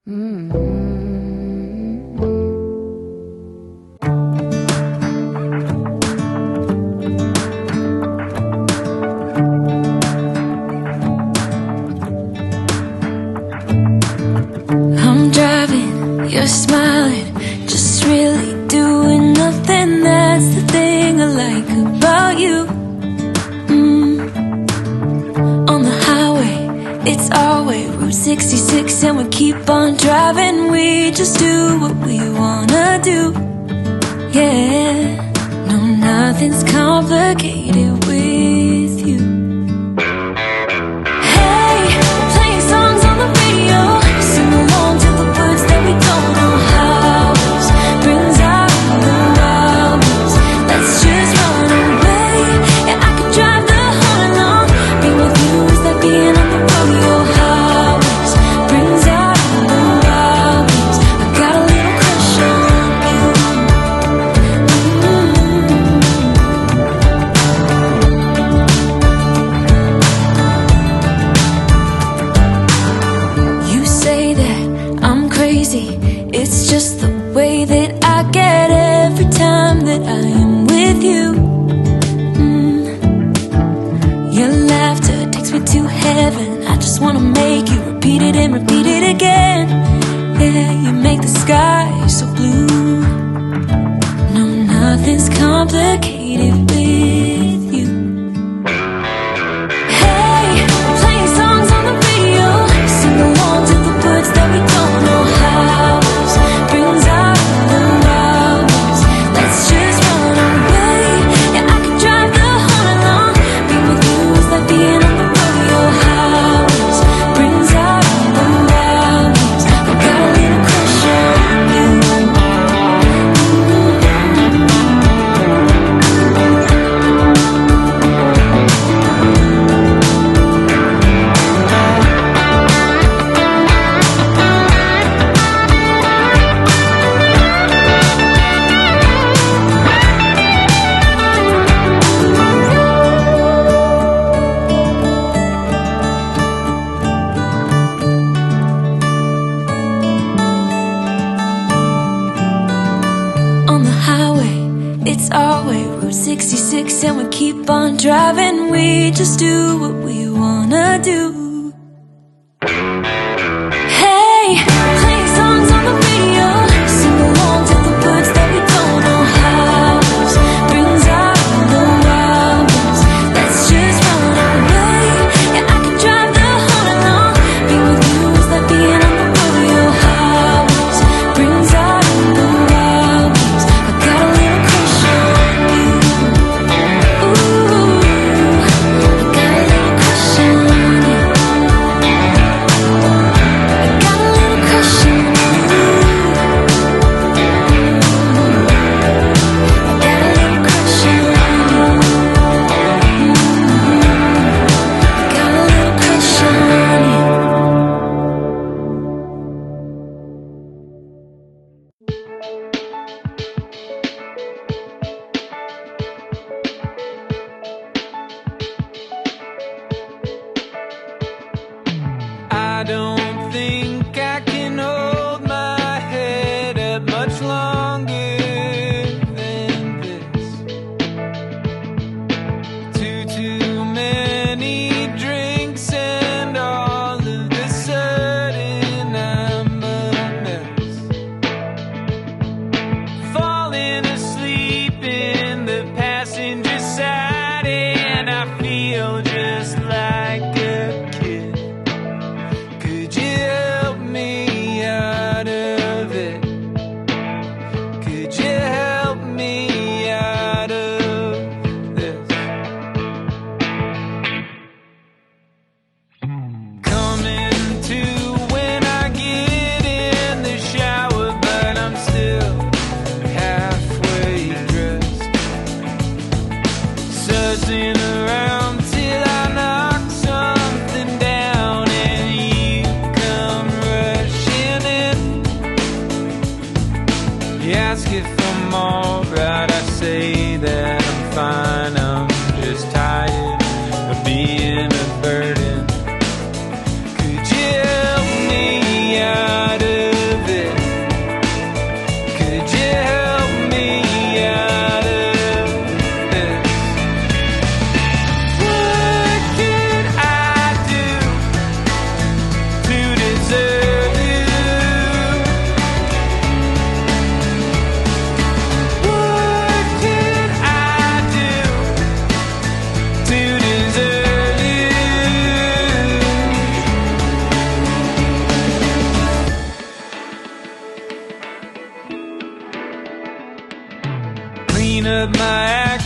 I'm driving, you're smiling, just really doing nothing. That's the thing I like about you. On the highway, it's our way, Route 66, and we keep on driving. We just do what we wanna do. Yeah, no, nothing's complicated with you. Hey, playing songs on the radio, sing along to the words that we don't know how. Brings out the wildness, let's just run away. Yeah, I could drive the whole night long. Being with you is like being on the rodeo highways. Brings out the wildness, I got a little crush on you. You say that I'm crazy, it's just the way that I get every time that I am with you. Your laughter takes me to heaven, I just wanna make you repeat it and repeat it again. Yeah, you make the sky so blue. No, nothing's complicated with you. Hey, playing songs on the radio, sing along to the words that we don't know how. Brings out the wildness, let's just run away. Yeah, I could drive the whole night long. Being with you is like being on the rodeo highways. Brings out the wildness, I got a little crush on you. On the highway, it's our way, Route 66, and we keep on driving. We just do what we wanna do. Hey, playing songs on the radio, sing along to the words that we don't know how. Brings out the wildness, let's just run away. Yeah, I could drive the whole night long. Being with you is like being on the rodeo highways. Brings out the wildness, I got a little crush on you. Ooh, I got a little crush on you. I got a little crush on you. I got a little crush on you. I got a little crush on you. I don't think I can hold my head up much longer than this. Too many drinks and all of a sudden I'm a mess. Falling asleep in the passenger side and I feel just like a kid. Could you help me out of it? Could you help me out of this? Coming to when I get in the shower, but I'm still halfway dressed. Sussing around till I knock something down and you come rushing in. You ask if I'm alright, I say that I'm fine. I'm just tired of being a burden. Could you help me out of clean up my act